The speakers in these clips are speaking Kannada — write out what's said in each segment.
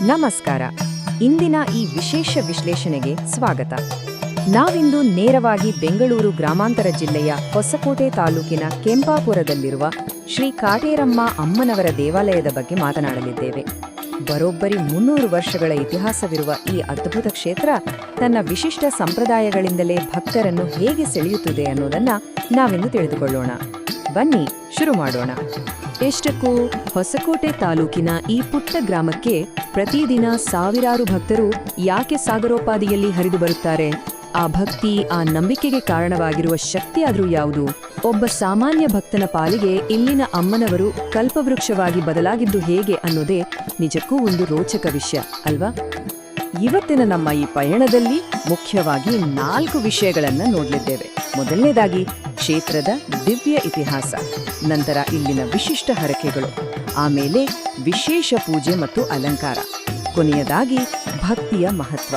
ನಮಸ್ಕಾರ. ಇಂದಿನ ಈ ವಿಶೇಷ ವಿಶ್ಲೇಷಣೆಗೆ ಸ್ವಾಗತ. ನಾವಿಂದು ನೇರವಾಗಿ ಬೆಂಗಳೂರು ಗ್ರಾಮಾಂತರ ಜಿಲ್ಲೆಯ ಹೊಸಕೋಟೆ ತಾಲೂಕಿನ ಕೆಂಪಾಪುರದಲ್ಲಿರುವ ಶ್ರೀ ಕಾಟೇರಮ್ಮ ಅಮ್ಮನವರ ದೇವಾಲಯದ ಬಗ್ಗೆ ಮಾತನಾಡಲಿದ್ದೇವೆ. ಬರೋಬ್ಬರಿ 300 ವರ್ಷಗಳ ಇತಿಹಾಸವಿರುವ ಈ ಅದ್ಭುತ ಕ್ಷೇತ್ರ ತನ್ನ ವಿಶಿಷ್ಟ ಸಂಪ್ರದಾಯಗಳಿಂದಲೇ ಭಕ್ತರನ್ನು ಹೇಗೆ ಸೆಳೆಯುತ್ತದೆ ಅನ್ನೋದನ್ನ ನಾವಿಂದು ತಿಳಿದುಕೊಳ್ಳೋಣ. ಬನ್ನಿ ಶುರು ಮಾಡೋಣ. ಎಷ್ಟಕ್ಕೂ ಹೊಸಕೋಟೆ ತಾಲೂಕಿನ ಈ ಪುಟ್ಟ ಗ್ರಾಮಕ್ಕೆ ಪ್ರತಿದಿನ ಸಾವಿರಾರು ಭಕ್ತರು ಯಾಕೆ ಸಾಗರೋಪಾದಿಯಲ್ಲಿ ಹರಿದು ಬರುತ್ತಾರೆ? ಆ ಭಕ್ತಿ, ಆ ನಂಬಿಕೆಗೆ ಕಾರಣವಾಗಿರುವ ಶಕ್ತಿ ಆದ್ರೂ ಯಾವುದು? ಒಬ್ಬ ಸಾಮಾನ್ಯ ಭಕ್ತನ ಪಾಲಿಗೆ ಇಲ್ಲಿನ ಅಮ್ಮನವರು ಕಲ್ಪವೃಕ್ಷವಾಗಿ ಬದಲಾಗಿದ್ದು ಹೇಗೆ ಅನ್ನೋದೇ ನಿಜಕ್ಕೂ ಒಂದು ರೋಚಕ ವಿಷಯ ಅಲ್ವಾ? ಇವತ್ತಿನ ನಮ್ಮ ಈ ಪಯಣದಲ್ಲಿ ಮುಖ್ಯವಾಗಿ 4 ವಿಷಯಗಳನ್ನು ನೋಡಲಿದ್ದೇವೆ. ಮೊದಲನೇದಾಗಿ ಕ್ಷೇತ್ರದ ದಿವ್ಯ ಇತಿಹಾಸ, ನಂತರ ಇಲ್ಲಿನ ವಿಶಿಷ್ಟ ಹರಕೆಗಳು, ಆಮೇಲೆ ವಿಶೇಷ ಪೂಜೆ ಮತ್ತು ಅಲಂಕಾರ, ಕೊನೆಯದಾಗಿ ಭಕ್ತಿಯ ಮಹತ್ವ.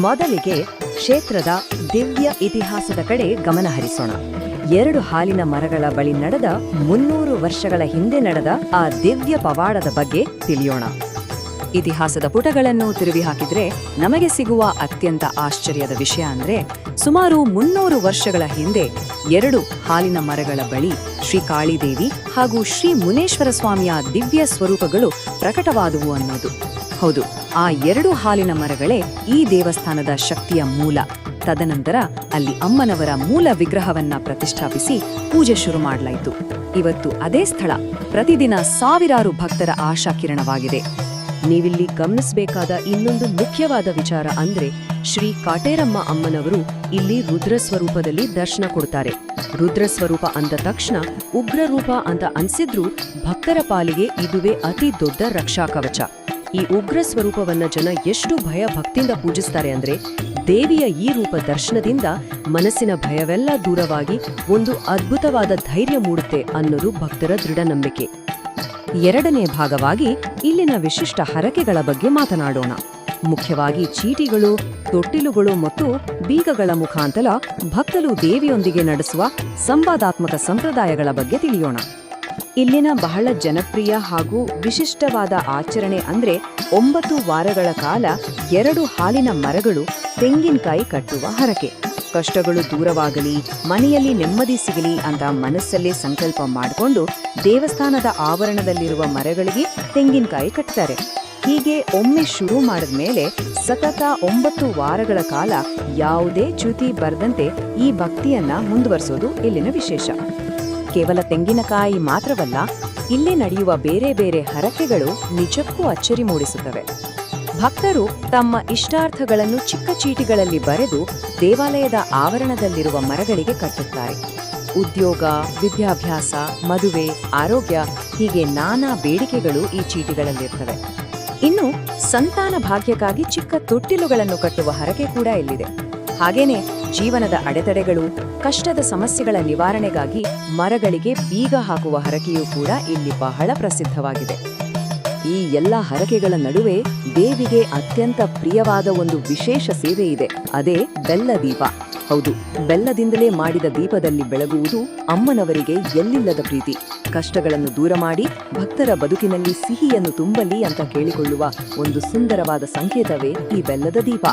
ಮೊದಲಿಗೆ ಕ್ಷೇತ್ರದ ದಿವ್ಯ ಇತಿಹಾಸದ ಕಡೆ ಗಮನ ಹರಿಸೋಣ. 2 ಹಾಲಿನ ಮರಗಳ ಬಳಿ ನಡೆದ 300 ವರ್ಷಗಳ ಹಿಂದೆ ನಡೆದ ಆ ದಿವ್ಯ ಪವಾಡದ ಬಗ್ಗೆ ತಿಳಿಯೋಣ. ಇತಿಹಾಸದ ಪುಟಗಳನ್ನು ತಿರುವಿ ಹಾಕಿದ್ರೆ ನಮಗೆ ಸಿಗುವ ಅತ್ಯಂತ ಆಶ್ಚರ್ಯದ ವಿಷಯ ಅಂದ್ರೆ, ಸುಮಾರು 300 ವರ್ಷಗಳ ಹಿಂದೆ 2 ಹಾಲಿನ ಮರಗಳ ಬಳಿ ಶ್ರೀ ಕಾಳಿದೇವಿ ಹಾಗೂ ಶ್ರೀ ಮುನೇಶ್ವರ ಸ್ವಾಮಿಯ ದಿವ್ಯ ಸ್ವರೂಪಗಳು ಪ್ರಕಟವಾದುವು ಅನ್ನೋದು. ಹೌದು, ಆ 2 ಹಾಲಿನ ಮರಗಳೇ ಈ ದೇವಸ್ಥಾನದ ಶಕ್ತಿಯ ಮೂಲ. ತದನಂತರ ಅಲ್ಲಿ ಅಮ್ಮನವರ ಮೂಲ ವಿಗ್ರಹವನ್ನ ಪ್ರತಿಷ್ಠಾಪಿಸಿ ಪೂಜೆ ಶುರು ಮಾಡಲಾಯಿತು. ಇವತ್ತು ಅದೇ ಸ್ಥಳ ಪ್ರತಿದಿನ ಸಾವಿರಾರು ಭಕ್ತರ ಆಶಾಕಿರಣವಾಗಿದೆ. ನೀವಿಲ್ಲಿ ಗಮನಿಸಬೇಕಾದ ಇನ್ನೊಂದು ಮುಖ್ಯವಾದ ವಿಚಾರ ಅಂದ್ರೆ, ಶ್ರೀ ಕಾಟೇರಮ್ಮ ಅಮ್ಮನವರು ಇಲ್ಲಿ ರುದ್ರ ಸ್ವರೂಪದಲ್ಲಿ ದರ್ಶನ ಕೊಡ್ತಾರೆ. ರುದ್ರ ಸ್ವರೂಪ ಅಂದ ತಕ್ಷಣ ಉಗ್ರರೂಪ ಅಂತ ಅನ್ಸಿದ್ರೂ ಭಕ್ತರ ಪಾಲಿಗೆ ಇದುವೇ ಅತಿ ದೊಡ್ಡ ರಕ್ಷಾ ಕವಚ. ಈ ಉಗ್ರ ಸ್ವರೂಪವನ್ನ ಜನ ಎಷ್ಟು ಭಯ ಭಕ್ತಿಯಿಂದ ಪೂಜಿಸ್ತಾರೆ ಅಂದ್ರೆ, ದೇವಿಯ ಈ ರೂಪ ದರ್ಶನದಿಂದ ಮನಸ್ಸಿನ ಭಯವೆಲ್ಲ ದೂರವಾಗಿ ಒಂದು ಅದ್ಭುತವಾದ ಧೈರ್ಯ ಮೂಡುತ್ತೆ ಅನ್ನೋದು ಭಕ್ತರ ದೃಢ ನಂಬಿಕೆ. 2ನೇ ಭಾಗವಾಗಿ ಇಲ್ಲಿನ ವಿಶಿಷ್ಟ ಹರಕೆಗಳ ಬಗ್ಗೆ ಮಾತನಾಡೋಣ. ಮುಖ್ಯವಾಗಿ ಚೀಟಿಗಳು, ತೊಟ್ಟಿಲುಗಳು ಮತ್ತು ಬೀಗಗಳ ಮುಖಾಂತರ ಭಕ್ತರು ದೇವಿಯೊಂದಿಗೆ ನಡೆಸುವ ಸಂವಾದಾತ್ಮಕ ಸಂಪ್ರದಾಯಗಳ ಬಗ್ಗೆ ತಿಳಿಯೋಣ. ಇಲ್ಲಿನ ಬಹಳ ಜನಪ್ರಿಯ ಹಾಗೂ ವಿಶಿಷ್ಟವಾದ ಆಚರಣೆ ಅಂದ್ರೆ 9 ವಾರಗಳ ಕಾಲ 2 ಹಾಲಿನ ಮರಗಳು ತೆಂಗಿನಕಾಯಿ ಕಟ್ಟುವ ಹರಕೆ. ಕಷ್ಟಗಳು ದೂರವಾಗಲಿ, ಮನೆಯಲ್ಲಿ ನೆಮ್ಮದಿ ಸಿಗಲಿ ಅಂತ ಮನಸ್ಸಲ್ಲೇ ಸಂಕಲ್ಪ ಮಾಡಿಕೊಂಡು ದೇವಸ್ಥಾನದ ಆವರಣದಲ್ಲಿರುವ ಮರಗಳಿಗೆ ತೆಂಗಿನಕಾಯಿ ಕಟ್ತಾರೆ. ಹೀಗೆ ಒಮ್ಮೆ ಶುರು ಮಾಡಿದ್ಮೇಲೆ ಸತತ 9 ವಾರಗಳ ಕಾಲ ಯಾವುದೇ ಚ್ಯುತಿ ಬರದಂತೆ ಈ ಭಕ್ತಿಯನ್ನ ಮುಂದುವರಿಸೋದು ಇಲ್ಲಿನ ವಿಶೇಷ. ಕೇವಲ ತೆಂಗಿನಕಾಯಿ ಮಾತ್ರವಲ್ಲ, ಇಲ್ಲಿ ನಡೆಯುವ ಬೇರೆ ಬೇರೆ ಹರಕೆಗಳು ನಿಜಕ್ಕೂ ಅಚ್ಚರಿ ಮೂಡಿಸುತ್ತವೆ. ಭಕ್ತರು ತಮ್ಮ ಇಷ್ಟಾರ್ಥಗಳನ್ನು ಚಿಕ್ಕ ಚೀಟಿಗಳಲ್ಲಿ ಬರೆದು ದೇವಾಲಯದ ಆವರಣದಲ್ಲಿರುವ ಮರಗಳಿಗೆ ಕಟ್ಟುತ್ತಾರೆ. ಉದ್ಯೋಗ, ವಿದ್ಯಾಭ್ಯಾಸ, ಮದುವೆ, ಆರೋಗ್ಯ ಹೀಗೆ ನಾನಾ ಬೇಡಿಕೆಗಳು ಈ ಚೀಟಿಗಳಲ್ಲಿರ್ತವೆ. ಇನ್ನು ಸಂತಾನ ಭಾಗ್ಯಕ್ಕಾಗಿ ಚಿಕ್ಕ ತೊಟ್ಟಿಲುಗಳನ್ನು ಕಟ್ಟುವ ಹರಕೆ ಕೂಡ ಇಲ್ಲಿದೆ. ಹಾಗೇನೆ ಜೀವನದ ಅಡೆತಡೆಗಳು, ಕಷ್ಟದ ಸಮಸ್ಯೆಗಳ ನಿವಾರಣೆಗಾಗಿ ಮರಗಳಿಗೆ ಬೀಗ ಹಾಕುವ ಹರಕೆಯೂ ಕೂಡ ಇಲ್ಲಿ ಬಹಳ ಪ್ರಸಿದ್ಧವಾಗಿದೆ. ಈ ಎಲ್ಲ ಹರಕೆಗಳ ನಡುವೆ ದೇವಿಗೆ ಅತ್ಯಂತ ಪ್ರಿಯವಾದ ಒಂದು ವಿಶೇಷ ಸೇವೆ ಇದೆ. ಅದೇ ಬೆಲ್ಲ ದೀಪ. ಹೌದು, ಬೆಲ್ಲದಿಂದಲೇ ಮಾಡಿದ ದೀಪದಲ್ಲಿ ಬೆಳಗುವುದು ಅಮ್ಮನವರಿಗೆ ಎಲ್ಲಿಲ್ಲದ ಪ್ರೀತಿ. ಕಷ್ಟಗಳನ್ನು ದೂರ ಮಾಡಿ ಭಕ್ತರ ಬದುಕಿನಲ್ಲಿ ಸಿಹಿಯನ್ನು ತುಂಬಲಿ ಅಂತ ಕೇಳಿಕೊಳ್ಳುವ ಒಂದು ಸುಂದರವಾದ ಸಂಕೇತವೇ ಈ ಬೆಲ್ಲದ ದೀಪ.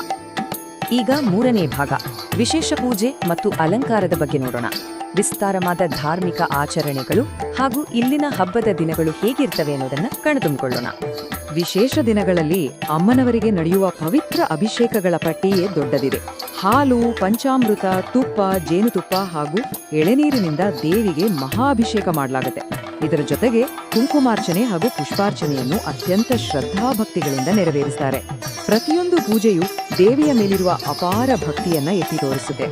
ಈಗ 3ನೇ ಭಾಗ, ವಿಶೇಷ ಪೂಜೆ ಮತ್ತು ಅಲಂಕಾರದ ಬಗ್ಗೆ ನೋಡೋಣ. ವಿಸ್ತಾರವಾದ ಧಾರ್ಮಿಕ ಆಚರಣೆಗಳು ಹಾಗೂ ಇಲ್ಲಿನ ಹಬ್ಬದ ದಿನಗಳು ಹೇಗಿರ್ತವೆ ಅನ್ನೋದನ್ನ ಕಣ್ತುಂಬಿಕೊಳ್ಳೋಣ. ವಿಶೇಷ ದಿನಗಳಲ್ಲಿ ಅಮ್ಮನವರಿಗೆ ನಡೆಯುವ ಪವಿತ್ರ ಅಭಿಷೇಕಗಳ ಪಟ್ಟಿಯೇ ದೊಡ್ಡದಿದೆ. ಹಾಲು, ಪಂಚಾಮೃತ, ತುಪ್ಪ, ಜೇನುತುಪ್ಪ ಹಾಗೂ ಎಳೆನೀರಿನಿಂದ ದೇವಿಗೆ ಮಹಾಭಿಷೇಕ ಮಾಡಲಾಗುತ್ತೆ. ಇದರ ಜೊತೆಗೆ ಕುಂಕುಮಾರ್ಚನೆ ಹಾಗೂ ಪುಷ್ಪಾರ್ಚನೆಯನ್ನು ಅತ್ಯಂತ ಶ್ರದ್ಧಾಭಕ್ತಿಗಳಿಂದ ನೆರವೇರಿಸುತ್ತಾರೆ. ಪ್ರತಿಯೊಂದು ಪೂಜೆಯು ದೇವಿಯ ಮೇಲಿರುವ ಅಪಾರ ಭಕ್ತಿಯನ್ನ ಎತ್ತಿ ತೋರಿಸುತ್ತೆ.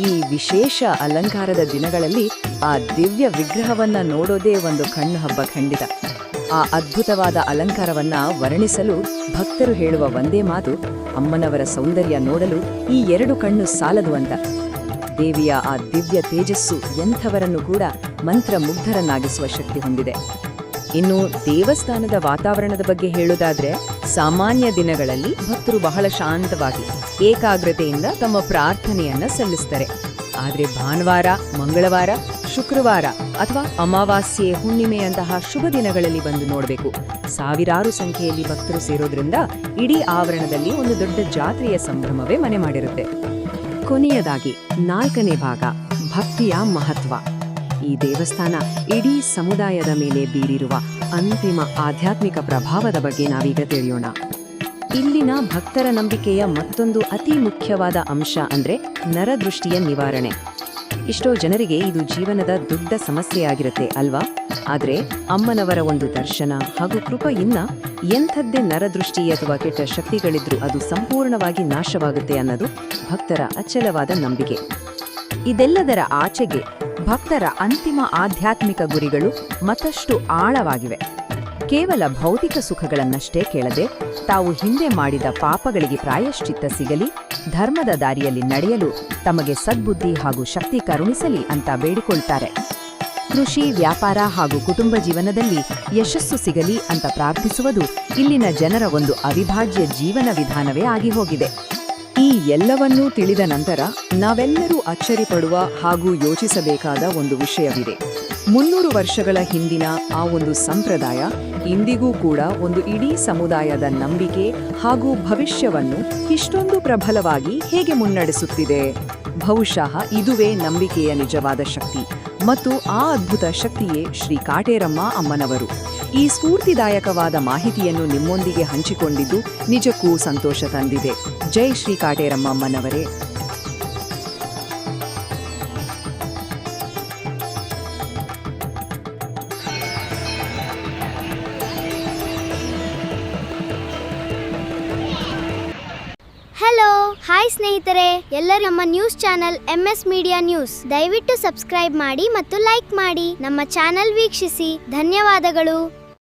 ಈ ವಿಶೇಷ ಅಲಂಕಾರದ ದಿನಗಳಲ್ಲಿ ಆ ದಿವ್ಯ ವಿಗ್ರಹವನ್ನ ನೋಡೋದೇ ಒಂದು ಕಣ್ಣು ಹಬ್ಬ ಖಂಡಿತ. ಆ ಅದ್ಭುತವಾದ ಅಲಂಕಾರವನ್ನ ವರ್ಣಿಸಲು ಭಕ್ತರು ಹೇಳುವ ಒಂದೇ ಮಾತು, ಅಮ್ಮನವರ ಸೌಂದರ್ಯ ನೋಡಲು ಈ 2 ಕಣ್ಣು ಸಾಲದು ಅಂತ. ದೇವಿಯ ಆ ದಿವ್ಯ ತೇಜಸ್ಸು ಎಂಥವರನ್ನು ಕೂಡ ಮಂತ್ರಮುಗ್ಧರನ್ನಾಗಿಸುವ ಶಕ್ತಿ ಹೊಂದಿದೆ. ಇನ್ನು ದೇವಸ್ಥಾನದ ವಾತಾವರಣದ ಬಗ್ಗೆ ಹೇಳೋದಾದ್ರೆ, ಸಾಮಾನ್ಯ ದಿನಗಳಲ್ಲಿ ಭಕ್ತರು ಬಹಳ ಶಾಂತವಾಗಿ ಏಕಾಗ್ರತೆಯಿಂದ ತಮ್ಮ ಪ್ರಾರ್ಥನೆಯನ್ನ ಸಲ್ಲಿಸ್ತಾರೆ. ಆದ್ರೆ ಭಾನುವಾರ, ಮಂಗಳವಾರ, ಶುಕ್ರವಾರ ಅಥವಾ ಅಮಾವಾಸ್ಯೆ, ಹುಣ್ಣಿಮೆಯಂತಹ ಶುಭ ದಿನಗಳಲ್ಲಿ ಬಂದು ನೋಡಬೇಕು. ಸಾವಿರಾರು ಸಂಖ್ಯೆಯಲ್ಲಿ ಭಕ್ತರು ಸೇರೋದ್ರಿಂದ ಇಡೀ ಆವರಣದಲ್ಲಿ ಒಂದು ದೊಡ್ಡ ಜಾತ್ರೆಯ ಸಂಭ್ರಮವೇ ಮನೆ ಮಾಡಿರುತ್ತೆ. ಕೊನೆಯದಾಗಿ 4ನೇ ಭಾಗ, ಭಕ್ತಿಯ ಮಹತ್ವ. ಈ ದೇವಸ್ಥಾನ ಇಡೀ ಸಮುದಾಯದ ಮೇಲೆ ಬೀರಿರುವ ಅಂತಿಮ ಆಧ್ಯಾತ್ಮಿಕ ಪ್ರಭಾವದ ಬಗ್ಗೆ ನಾವೀಗ ತಿಳಿಯೋಣ. ಇಲ್ಲಿನ ಭಕ್ತರ ನಂಬಿಕೆಯ ಮತ್ತೊಂದು ಅತಿ ಮುಖ್ಯವಾದ ಅಂಶ ಅಂದ್ರೆ ನರದೃಷ್ಟಿಯ ನಿವಾರಣೆ. ಎಷ್ಟೋ ಜನರಿಗೆ ಇದು ಜೀವನದ ದೊಡ್ಡ ಸಮಸ್ಯೆಯಾಗಿರುತ್ತೆ ಅಲ್ವಾ? ಆದ್ರೆ ಅಮ್ಮನವರ ಒಂದು ದರ್ಶನ ಹಾಗೂ ಕೃಪೆಯಿಂದ ಎಂಥದ್ದೇ ನರದೃಷ್ಟಿ ಅಥವಾ ಕೆಟ್ಟ ಶಕ್ತಿಗಳಿದ್ರೂ ಅದು ಸಂಪೂರ್ಣವಾಗಿ ನಾಶವಾಗುತ್ತೆ ಅನ್ನೋದು ಭಕ್ತರ ಅಚಲವಾದ ನಂಬಿಕೆ. ಇದೆಲ್ಲದರ ಆಚೆಗೆ ಭಕ್ತರ ಅಂತಿಮ ಆಧ್ಯಾತ್ಮಿಕ ಗುರಿಗಳು ಮತ್ತಷ್ಟು ಆಳವಾಗಿವೆ. ಕೇವಲ ಭೌತಿಕ ಸುಖಗಳನ್ನಷ್ಟೇ ಕೇಳದೆ ತಾವು ಹಿಂದೆ ಮಾಡಿದ ಪಾಪಗಳಿಗೆ ಪ್ರಾಯಶ್ಚಿತ್ತ ಸಿಗಲಿ, ಧರ್ಮದ ದಾರಿಯಲ್ಲಿ ನಡೆಯಲು ತಮಗೆ ಸದ್ಬುದ್ಧಿ ಹಾಗೂ ಶಕ್ತಿ ಕರುಣಿಸಲಿ ಅಂತ ಬೇಡಿಕೊಳ್ತಾರೆ. ಕೃಷಿ, ವ್ಯಾಪಾರ ಹಾಗೂ ಕುಟುಂಬ ಜೀವನದಲ್ಲಿ ಯಶಸ್ಸು ಸಿಗಲಿ ಅಂತ ಪ್ರಾರ್ಥಿಸುವುದು ಇಲ್ಲಿನ ಜನರ ಒಂದು ಅವಿಭಾಜ್ಯ ಜೀವನ ವಿಧಾನವೇ ಆಗಿ ಹೋಗಿದೆ. ಈ ಎಲ್ಲವನ್ನೂ ತಿಳಿದ ನಂತರ ನಾವೆಲ್ಲರೂ ಅಚ್ಚರಿಪಡುವ ಹಾಗೂ ಯೋಚಿಸಬೇಕಾದ ಒಂದು ವಿಷಯವಿದೆ. 300 ವರ್ಷಗಳ ಹಿಂದಿನ ಆ ಒಂದು ಸಂಪ್ರದಾಯ ಇಂದಿಗೂ ಕೂಡ ಒಂದು ಇಡೀ ಸಮುದಾಯದ ನಂಬಿಕೆ ಹಾಗೂ ಭವಿಷ್ಯವನ್ನು ಇಷ್ಟೊಂದು ಪ್ರಬಲವಾಗಿ ಹೇಗೆ ಮುನ್ನಡೆಸುತ್ತಿದೆ? ಬಹುಶಃ ಇದುವೇ ನಂಬಿಕೆಯ ನಿಜವಾದ ಶಕ್ತಿ ಮತ್ತು ಆ ಅದ್ಭುತ ಶಕ್ತಿಯೇ ಶ್ರೀ ಕಾಟೇರಮ್ಮ ಅಮ್ಮನವರು. ಈ ಸ್ಫೂರ್ತಿದಾಯಕವಾದ ಮಾಹಿತಿಯನ್ನು ನಿಮ್ಮೊಂದಿಗೆ ಹಂಚಿಕೊಂಡಿದ್ದು ನಿಜಕ್ಕೂ ಸಂತೋಷ ತಂದಿದೆ. ಜೈ ಶ್ರೀ ಕಾಟೇರಮ್ಮ ಅಮ್ಮನವರೇ. ಹಲೋ, ಹಾಯ್ ಸ್ನೇಹಿತರೆ, ಎಲ್ಲರೂ ನಮ್ಮ news channel MS media news ದಯವಿಟ್ಟು ಸಬ್ಸ್ಕ್ರೈಬ್ ಮಾಡಿ ಮತ್ತು ಲೈಕ್ ಮಾಡಿ. ನಮ್ಮ ಚಾನೆಲ್ ವೀಕ್ಷಿಸಿ. ಧನ್ಯವಾದಗಳು.